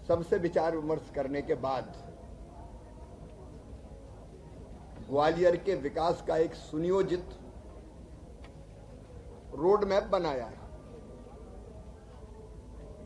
सबसे विचार विमर्श करने के बाद ग्वालियर के विकास का एक सुनियोजित रोड मैप बनाया है।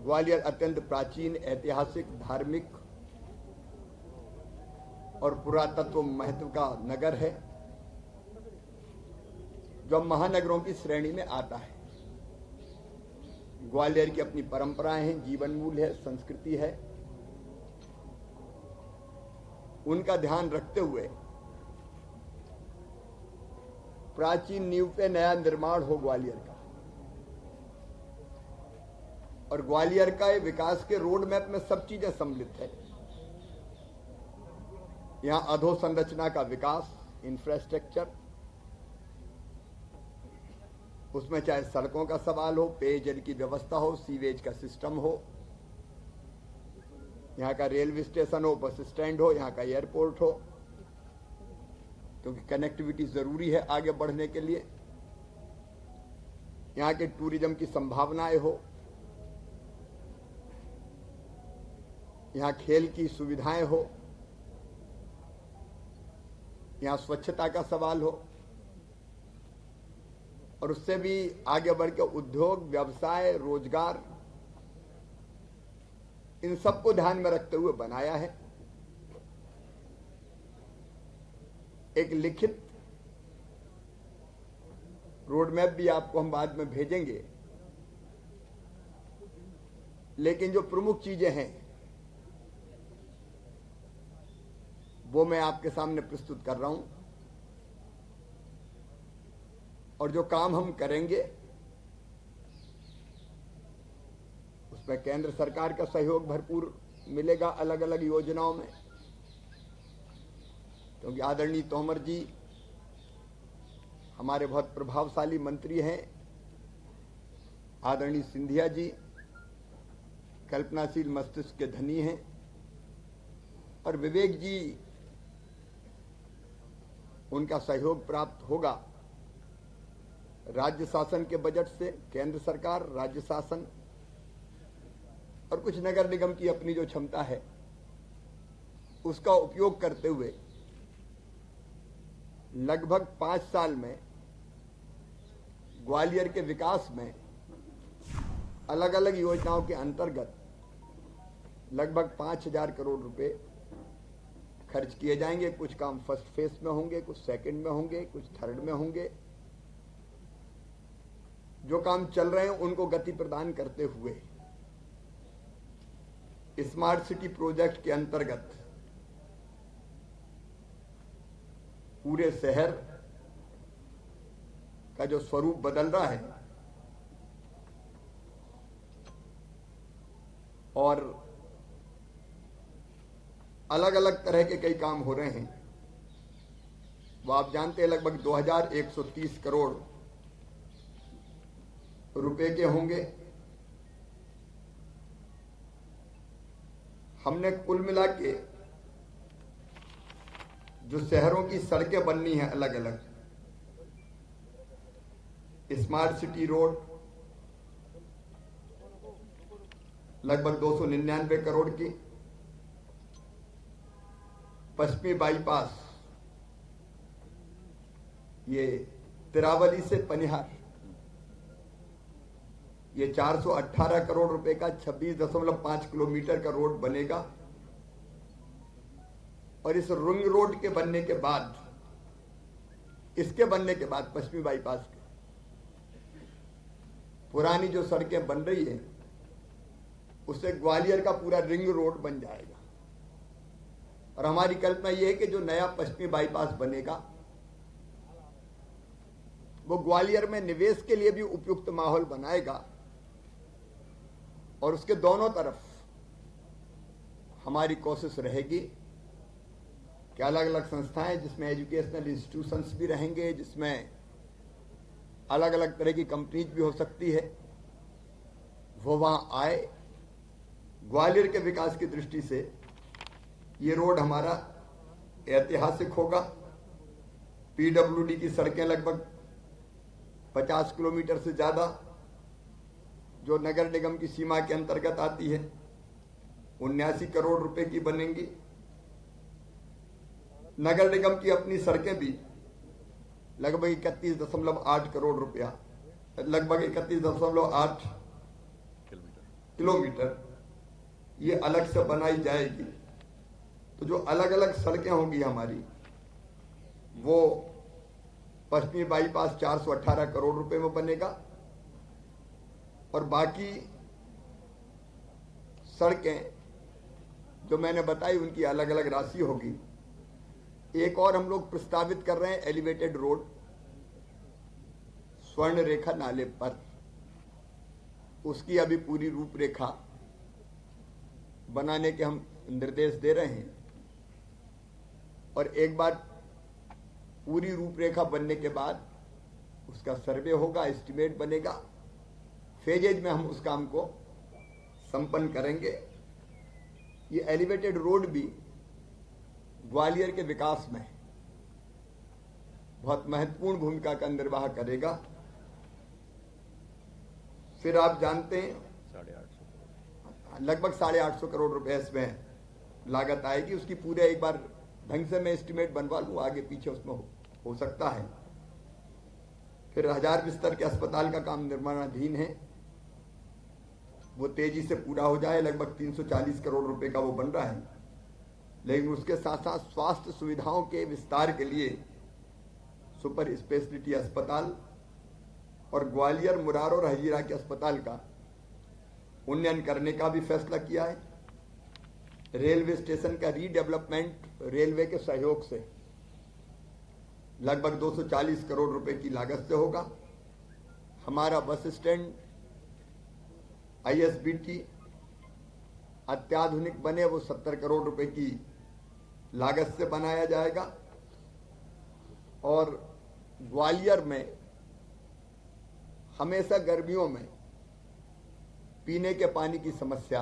ग्वालियर अत्यंत प्राचीन, ऐतिहासिक, धार्मिक और पुरातत्व महत्व का नगर है, जो महानगरों की श्रेणी में आता है। ग्वालियर की अपनी परंपराएं हैं, जीवन मूल्य है, संस्कृति है। उनका ध्यान रखते हुए प्राचीन नींव पे नया निर्माण हो ग्वालियर का, और ग्वालियर का विकास के रोड मैप में सब चीजें सम्मिलित है। यहां अधोसंरचना का विकास, इंफ्रास्ट्रक्चर, उसमें चाहे सड़कों का सवाल हो, पेयजल की व्यवस्था हो, सीवेज का सिस्टम हो, यहाँ का रेलवे स्टेशन हो, बस स्टैंड हो, यहाँ का एयरपोर्ट हो, क्योंकि कनेक्टिविटी जरूरी है आगे बढ़ने के लिए। यहाँ के टूरिज्म की संभावनाएं हो, यहाँ खेल की सुविधाएं हो, यहाँ स्वच्छता का सवाल हो, और उससे भी आगे बढ़ के उद्योग, व्यवसाय, रोजगार, इन सबको ध्यान में रखते हुए बनाया है। एक लिखित रोड मैप भी आपको हम बाद में भेजेंगे, लेकिन जो प्रमुख चीजें हैं वो मैं आपके सामने प्रस्तुत कर रहा हूं। और जो काम हम करेंगे उसमें केंद्र सरकार का सहयोग भरपूर मिलेगा अलग अलग योजनाओं में, क्योंकि आदरणीय तोमर जी हमारे बहुत प्रभावशाली मंत्री हैं। आदरणीय सिंधिया जी कल्पनाशील मस्तिष्क के धनी हैं, और विवेक जी, उनका सहयोग प्राप्त होगा राज्य शासन के बजट से, केंद्र सरकार, राज्य शासन और कुछ नगर निगम की अपनी जो क्षमता है उसका उपयोग करते हुए लगभग 5 साल में ग्वालियर के विकास में अलग अलग योजनाओं के अंतर्गत लगभग 5,000 करोड़ रुपए खर्च किए जाएंगे। कुछ काम फर्स्ट फेज में होंगे, कुछ सेकंड में होंगे, कुछ थर्ड में होंगे। जो काम चल रहे हैं उनको गति प्रदान करते हुए स्मार्ट सिटी प्रोजेक्ट के अंतर्गत पूरे शहर का जो स्वरूप बदल रहा है और अलग अलग तरह के कई काम हो रहे हैं, वो आप जानते हैं लगभग 2,130 करोड़ रुपए के होंगे। हमने कुल मिला के जो शहरों की सड़कें बननी है अलग अलग, स्मार्ट सिटी रोड लगभग 299 करोड़ की, पश्चिमी बाईपास ये तिरावली से पनिहार, ये 418 करोड़ रुपए का 26.5 किलोमीटर का रोड बनेगा। और इस रिंग रोड के बनने के बाद, इसके बनने के बाद पश्चिमी बाईपास के पुरानी जो सड़कें बन रही है उससे ग्वालियर का पूरा रिंग रोड बन जाएगा। और हमारी कल्पना यह है कि जो नया पश्चिमी बाईपास बनेगा वो ग्वालियर में निवेश के लिए भी उपयुक्त माहौल बनाएगा, और उसके दोनों तरफ हमारी कोशिश रहेगी कि अलग अलग संस्थाएं, जिसमें एजुकेशनल इंस्टीट्यूशंस भी रहेंगे, जिसमें अलग अलग तरह की कंपनीज भी हो सकती है, वो वहां आए। ग्वालियर के विकास की दृष्टि से ये रोड हमारा ऐतिहासिक होगा। पीडब्ल्यूडी की सड़कें लगभग 50 किलोमीटर से ज्यादा जो नगर निगम की सीमा के अंतर्गत आती है, 79 करोड़ रुपए की बनेंगी। नगर निगम की अपनी सड़कें भी लगभग 31.8 करोड़ रुपया, लगभग 31.8 किलोमीटर ये अलग से बनाई जाएगी। तो जो अलग अलग सड़कें होंगी हमारी, वो पश्चिमी बाईपास 418 करोड़ रुपए में बनेगा और बाकी सड़कें जो मैंने बताई उनकी अलग अलग राशि होगी। एक और हम लोग प्रस्तावित कर रहे हैं एलिवेटेड रोड स्वर्ण रेखा नाले पर, उसकी अभी पूरी रूपरेखा बनाने के हम निर्देश दे रहे हैं और एक बार पूरी रूपरेखा बनने के बाद उसका सर्वे होगा, एस्टीमेट बनेगा, फेजेज में हम उस काम को संपन्न करेंगे। ये एलिवेटेड रोड भी ग्वालियर के विकास में बहुत महत्वपूर्ण भूमिका का निर्वाह करेगा। फिर आप जानते हैं लगभग 850 करोड़ रुपए इसमें लागत आएगी। उसकी पूरे एक बार ढंग से मैं एस्टीमेट बनवा लूं, आगे पीछे उसमें हो सकता है। फिर 1000 बिस्तर के अस्पताल का काम निर्माणाधीन है, वो तेजी से पूरा हो जाए। लगभग 340 करोड़ रुपए का वो बन रहा है। लेकिन उसके साथ साथ स्वास्थ्य सुविधाओं के विस्तार के लिए सुपर स्पेशलिटी अस्पताल और ग्वालियर, मुरार और हजीरा के अस्पताल का उन्नयन करने का भी फैसला किया है। रेलवे स्टेशन का रीडेवलपमेंट रेलवे के सहयोग से लगभग 240 करोड़ रुपए की लागत से होगा। हमारा बस स्टैंड ISBT अत्याधुनिक बने, वो 70 करोड़ रुपए की लागत से बनाया जाएगा। और ग्वालियर में हमेशा गर्मियों में पीने के पानी की समस्या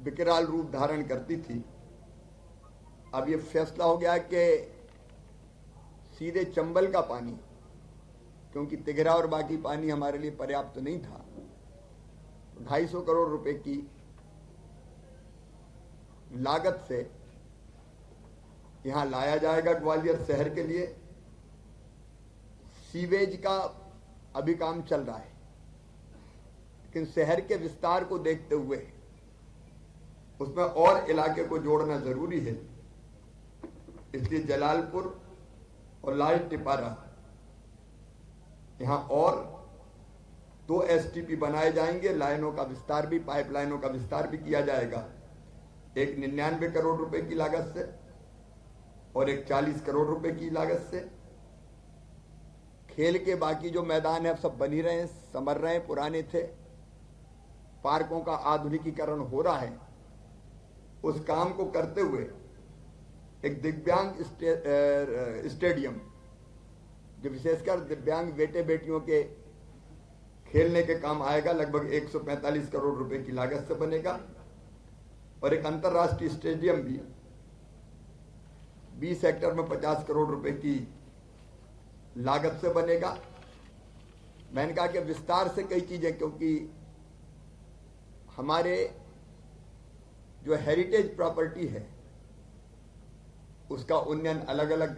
विकराल रूप धारण करती थी। अब ये फैसला हो गया कि सीधे चंबल का पानी, क्योंकि तिघरा और बाकी पानी हमारे लिए पर्याप्त नहीं था, 250 करोड़ रुपए की लागत से यहां लाया जाएगा ग्वालियर शहर के लिए। सीवेज का अभी काम चल रहा है, लेकिन शहर के विस्तार को देखते हुए उसमें और इलाके को जोड़ना जरूरी है। इसलिए जलालपुर और लाल टिपारा यहां और 2 STP बनाए जाएंगे। लाइनों का विस्तार भी, पाइपलाइनों का विस्तार भी किया जाएगा। एक 99 करोड़ रुपए की लागत से और एक 40 करोड़ रुपए की लागत से। खेल के बाकी जो मैदान है सब बन ही रहे हैं, संवर रहे हैं, पुराने थे। पार्कों का आधुनिकीकरण हो रहा है। उस काम को करते हुए एक दिव्यांग स्टेडियम, जो विशेषकर दिव्यांग बेटे बेटियों के खेलने के काम आएगा, लगभग 145 करोड़ रुपए की लागत से बनेगा। और एक अंतर्राष्ट्रीय स्टेडियम भी 20 हेक्टेयर में 50 करोड़ रुपए की लागत से बनेगा। मैंने कहा कि विस्तार से कई चीजें, क्योंकि हमारे जो हेरिटेज प्रॉपर्टी है उसका उन्नयन अलग अलग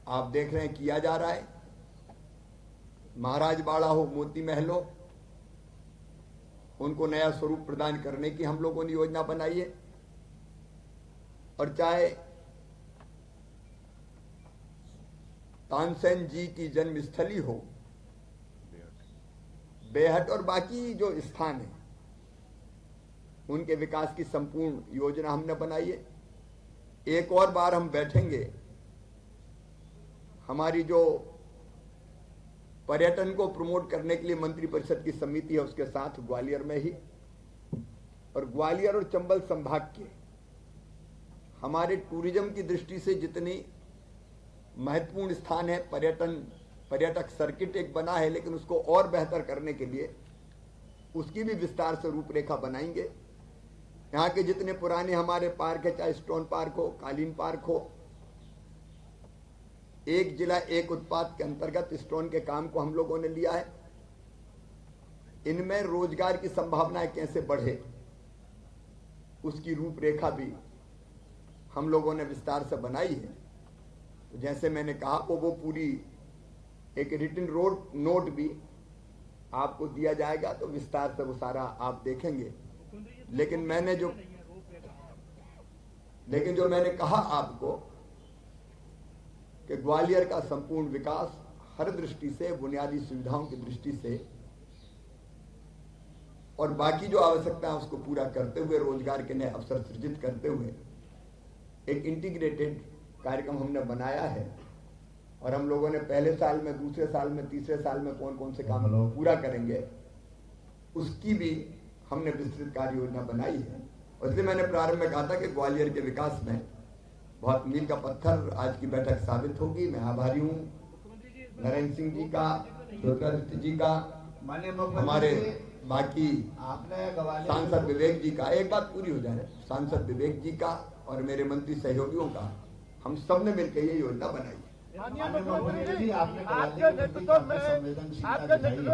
आप देख रहे हैं किया जा रहा है। महाराज बाड़ा हो, मोती महल हो, उनको नया स्वरूप प्रदान करने की हम लोगों ने योजना बनाई है। और चाहे तानसेन जी की जन्मस्थली हो, बेहट और बाकी जो स्थान है, उनके विकास की संपूर्ण योजना हमने बनाई है। एक और बार हम बैठेंगे, हमारी जो पर्यटन को प्रमोट करने के लिए मंत्रिपरिषद की समिति है उसके साथ ग्वालियर में ही। और ग्वालियर और चंबल संभाग के हमारे टूरिज्म की दृष्टि से जितनी महत्वपूर्ण स्थान है, पर्यटक सर्किट एक बना है, लेकिन उसको और बेहतर करने के लिए उसकी भी विस्तार से रूपरेखा बनाएंगे। यहाँ के जितने पुराने हमारे पार्क है, चाहे स्टोन पार्क हो, कालीन पार्क हो, एक जिला एक उत्पाद के अंतर्गत स्टोन के काम को हम लोगों ने लिया है। इनमें रोजगार की संभावनाएं कैसे बढ़े, उसकी रूपरेखा भी हम लोगों ने विस्तार से बनाई है। तो जैसे मैंने कहा वो पूरी एक रिटन नोट भी आपको दिया जाएगा, तो विस्तार से वो सारा आप देखेंगे। लेकिन जो मैंने कहा आपको कि ग्वालियर का संपूर्ण विकास हर दृष्टि से, बुनियादी सुविधाओं की दृष्टि से और बाकी जो आवश्यकता है उसको पूरा करते हुए, रोजगार के नए अवसर सृजित करते हुए एक इंटीग्रेटेड कार्यक्रम हमने बनाया है। और हम लोगों ने पहले साल में, दूसरे साल में, तीसरे साल में कौन कौन से काम पूरा करेंगे उसकी भी हमने विस्तृत कार्य योजना बनाई है। और इसलिए मैंने प्रारंभ में कहा था कि ग्वालियर के विकास में बहुत मील का पत्थर आज की बैठक साबित होगी। मैं आभारी हूँ नरेंद्र सिंह जी का, ज्योतिरादित्य जी का, हमारे बाकी सांसद विवेक जी का। एक बात पूरी हो जाए, सांसद विवेक जी का और मेरे मंत्री सहयोगियों का, हम सब ने मिलकर ये योजना बनाई। आपके नेतृत्व में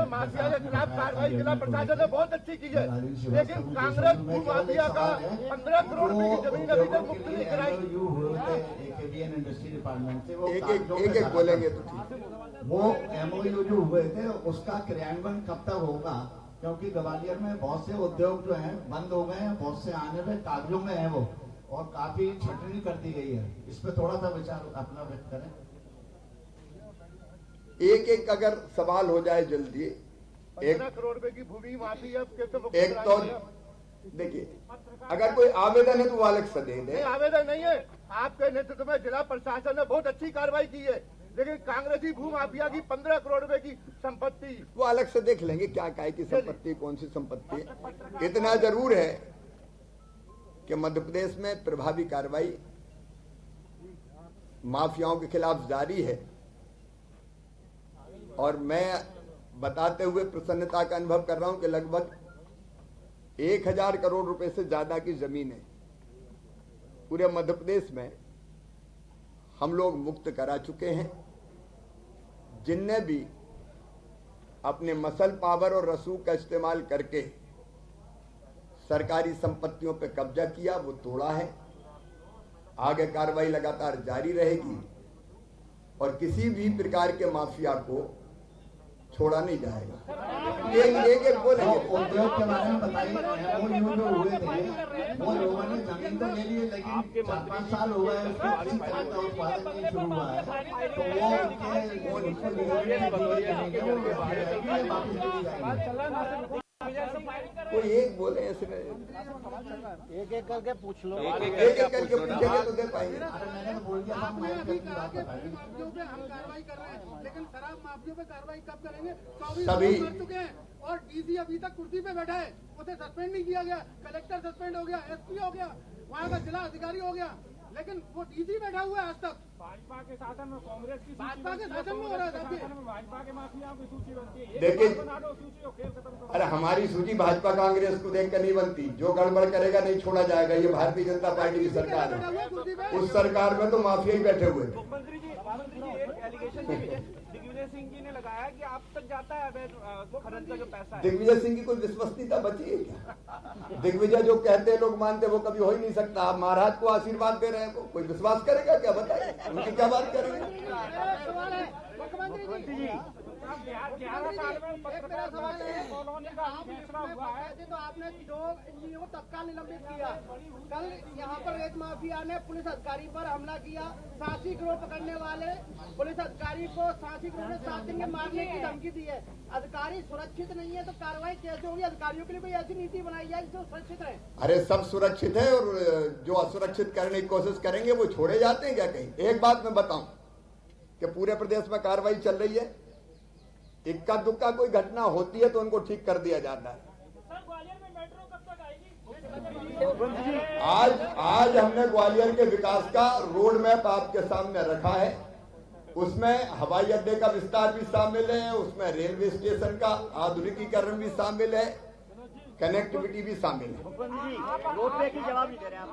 माफिया के खिलाफ कार्रवाई जिला प्रशासन ने बहुत अच्छी की है, लेकिन कांग्रेस माफिया का 15 करोड़ रुपए की जमीन अभी तक मुक्त नहीं कराई। एक बोलेंगे तो ठीक। वो MOU जो हुए थे उसका क्रियान्वयन कब तक होगा? क्योंकि ग्वालियर में बहुत से उद्योग जो हैं बंद हो गए हैं, बहुत से आने में कागजों में है वो, और काफी छटनी कर दी गई है। इस पे थोड़ा सा विचार अपना व्यक्त करें। एक अगर सवाल हो जाए जल्दी। 15 करोड़ रुपए की भूमि माफी एक तो देखिए, अगर कोई आवेदन है तो वो अलग से दे दे। आवेदन नहीं है, आपके नेतृत्व में जिला प्रशासन ने बहुत अच्छी कार्रवाई की है, लेकिन कांग्रेसी भू माफिया की 15 करोड़ रुपए की संपत्ति वो अलग से देख लेंगे, क्या काय की संपत्ति, कौन सी संपत्ति है। इतना जरूर है कि मध्य प्रदेश में प्रभावी कार्रवाई माफियाओं के खिलाफ जारी है। और मैं बताते हुए प्रसन्नता का अनुभव कर रहा हूं कि लगभग 1000 करोड़ रुपए से ज्यादा की जमीन है पूरे मध्य प्रदेश में हम लोग मुक्त करा चुके हैं। जिनने भी अपने मसल पावर और रसूख का इस्तेमाल करके सरकारी संपत्तियों पर कब्जा किया वो तोड़ा है। आगे कार्रवाई लगातार जारी रहेगी और किसी भी प्रकार के माफिया को छोड़ा नहीं जाएगा। एक बोलेंगे उद्योग के बारे में बताइए। MOU जो हुए थे वो लोगों ने जमीन तो ले ली, लेकिन 4-5 साल हो गए उसके किसी तरह का उत्पादन नहीं शुरू हुआ है, तो वो उनको कोई एक बोले ऐसे एक करके पूछ लो, एक करके पूछेंगे तो दे पाएंगे। मैंने बोल दिया था माफियों पे हम कार्रवाई कर रहे हैं, लेकिन शराब माफियों पे कार्रवाई कब करेंगे? सभी कर चुके हैं और DC अभी तक कुर्सी पे बैठा है, उसे सस्पेंड नहीं किया गया। कलेक्टर सस्पेंड हो गया, SP हो गया, वहाँ का जिला अधिकारी हो गया, लेकिन वो DC बैठा हुआ है आज तक। भाजपा के शासन में कांग्रेस की भाजपा के शासन में हो रहा है, भाजपा के माफियाओं की सूची बनती है। देखिए, बना दो सूची और खेल खत्म करो। अरे हमारी सूची भाजपा कांग्रेस को देखकर नहीं बनती। जो गड़बड़ करेगा नहीं छोड़ा जाएगा। ये भारतीय जनता पार्टी की सरकार है। उस सरकार में तो माफिया ही बैठे हुए थे। मुख्यमंत्री जी एक एलिगेशन दिग्विजय सिंह जी ने लगाया कि आप तक जाता है अवैध खनन का जो पैसा है। दिग्विजय सिंह की कोई विश्वसनीयता बची है क्या? दिग्विजय जो कहते हैं लोग मानते, वो कभी हो ही नहीं सकता। आप महाराज को आशीर्वाद दे रहे हैं, कोई विश्वास करेगा क्या? बताइए, उनकी क्या बात करेंगे? मुख्यमंत्री जी 11 साल में पत्रकार कॉलोनी का फैसला हुआ है, तो आपने 2 इंजीनियरों को तत्काल निलंबित किया। कल यहाँ पर रेत माफिया ने पुलिस अधिकारी पर हमला किया। 87 करोड़ पकड़ने वाले पुलिस अधिकारी को 87 करोड़ में 7 दिन में मारने की धमकी दी है। अधिकारी सुरक्षित नहीं है तो कार्रवाई कैसे होगी? अधिकारियों के लिए कोई ऐसी नीति बनाई जाए जो सुरक्षित रहे। अरे सब सुरक्षित है, और जो असुरक्षित करने की कोशिश करेंगे वो छोड़े जाते हैं क्या कहीं? एक बात मैं बताऊं कि पूरे प्रदेश में कार्रवाई चल रही है। इक्का दुक्का कोई घटना होती है तो उनको ठीक कर दिया जाता है। ग्वालियर में मेट्रो कब तक आएगी? आज हमने ग्वालियर के विकास का रोड मैप आपके सामने रखा है। उसमें हवाई अड्डे का विस्तार भी शामिल है, उसमें रेलवे स्टेशन का आधुनिकीकरण भी शामिल है, कनेक्टिविटी भी शामिल है। रोड पे की जवाब नहीं दे रहे आप।